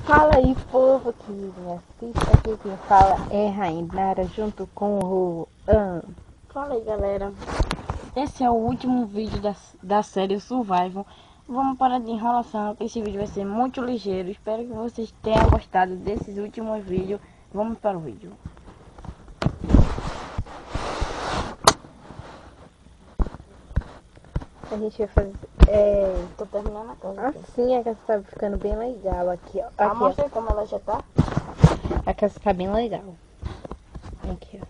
Fala aí, povo que me assiste. Aqui quem fala é Rainara, junto com o Fala aí, galera. Esse é o último vídeo da série Survival. Vamos parar de enrolação, que esse vídeo vai ser muito ligeiro. Espero que vocês tenham gostado desses últimos vídeos. Vamos para o vídeo. A gente vai fazer. Tô terminando a casa. Assim a casa tá ficando bem legal aqui, ó. Aqui, Mostra aí como ela já tá. A casa tá bem legal. Aqui, ó.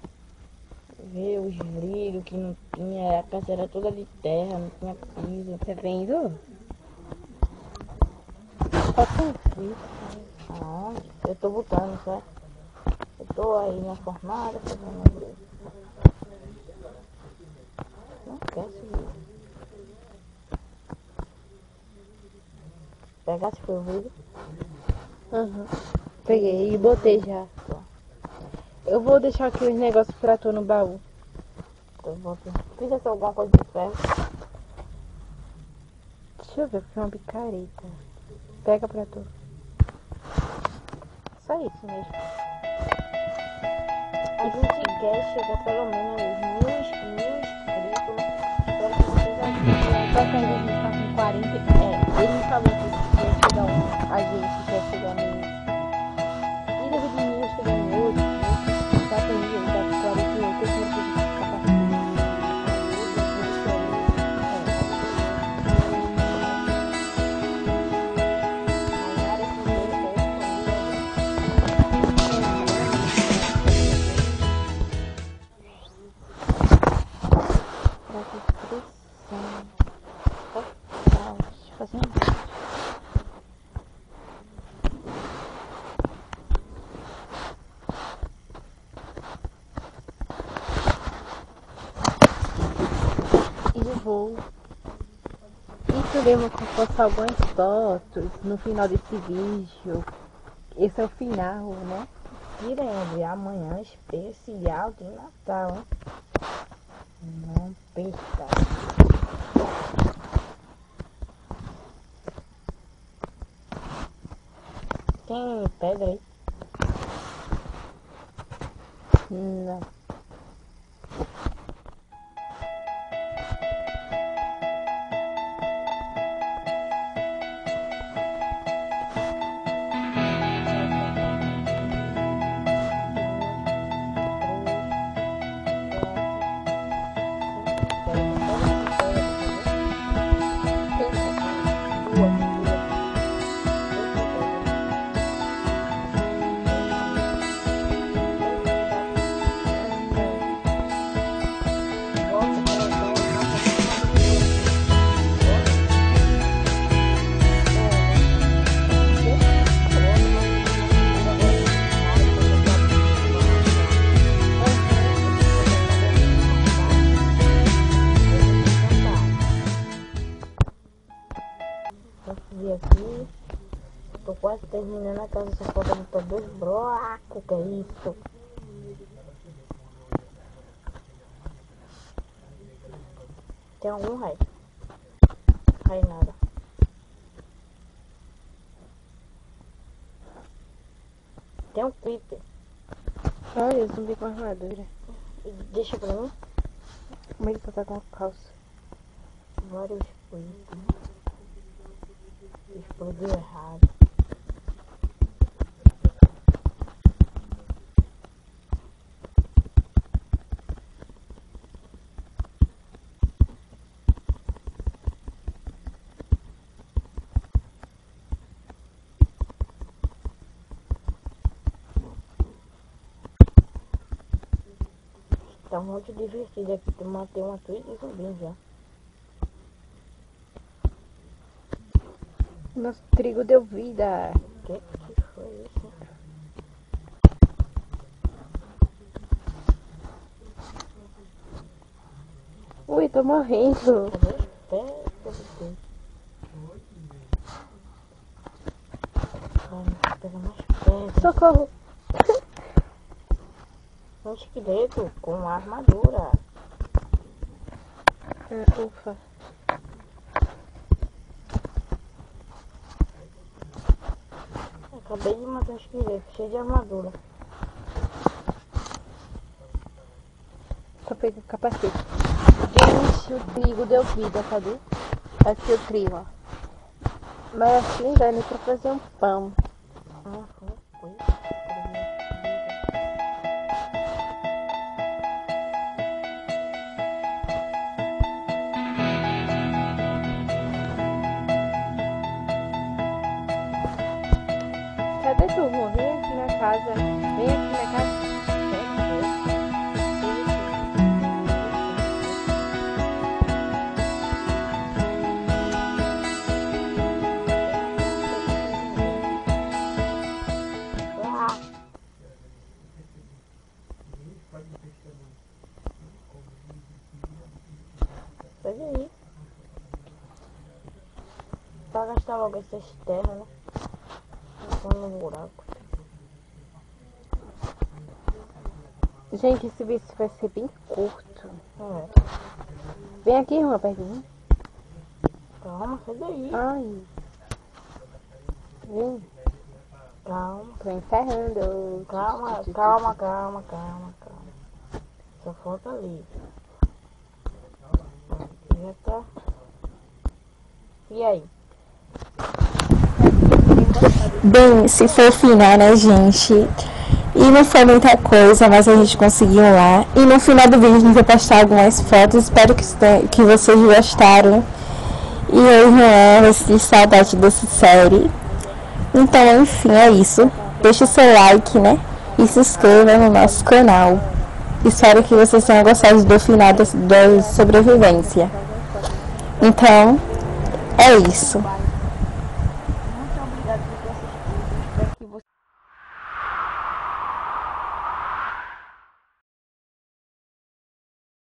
Vê os brilhos que não tinha. A casa era toda de terra, não tinha piso. Tá vendo? Tá com frio. Aonde? Eu tô botando, certo? Eu tô aí na fornalha fazendo. Não quer subir. Pegasse foi o vídeo? Uhum. Peguei e botei já. Eu vou deixar aqui os negócios pra tu no baú. Eu boto. Fizesse alguma coisa de ferro. Deixa eu ver, porque é uma picareta. Pega pra tu. Só isso mesmo. A gente quer chegar pelo menos aos mil inscritos. Espero que vocês ajudem. Só que a gente tá com 40. Ele falou que quer chegar a gente quer chegar no. E devido a mim chegar em outro, tá com ele tá com 48, eu tenho que ficar vou. E também vou postar algumas fotos no final desse vídeo. Esse é o final, né? Grande, amanhã especial de Natal, hein? Não perca. Tem pedra aí? Não. Aqui, tô quase terminando a casa, só falta botar 2 blocos, que é isso? Tem algum raio? Raio nada. Tem um creeper. Olha, zumbi com armadura. Deixa pra mim. Como ele tá com a calça? Vários coisas. Explodiu errado. Tá muito divertido aqui. Matei uma trilha de zumbi já. Nosso trigo deu vida. Que foi isso? Ui, tô morrendo. Pega mais pedra. Socorro. Um esqueleto com armadura. Ufa. Acabei de matar um esqueleto, cheio de armadura. Só pega o capacete. Gente, o trigo deu vida, cadê? Aqui o trigo, ó. Mas assim dá nem pra fazer um pão. Foi. Cadê tu, Rô? Vem aqui na casa. Vem aqui na casa. Sai daí. Pra gastar logo essas terras, né? No buraco. Gente, esse vídeo vai ser bem curto. É. Vem aqui, irmã, perto de mim. Calma, sai daí. Ai. Vem. Calma. Tô encerrando. Calma. Só falta ali. Já tá. E aí? Bem, se for o final, né, gente? E não foi muita coisa, mas a gente conseguiu lá. E no final do vídeo a gente vai postar algumas fotos. Espero que vocês gostaram. E eu, Juan, vai sentir saudade dessa série. Então, enfim, é isso. Deixe o seu like, né? E se inscreva no nosso canal. Espero que vocês tenham gostado do final da sobrevivência. Então, é isso.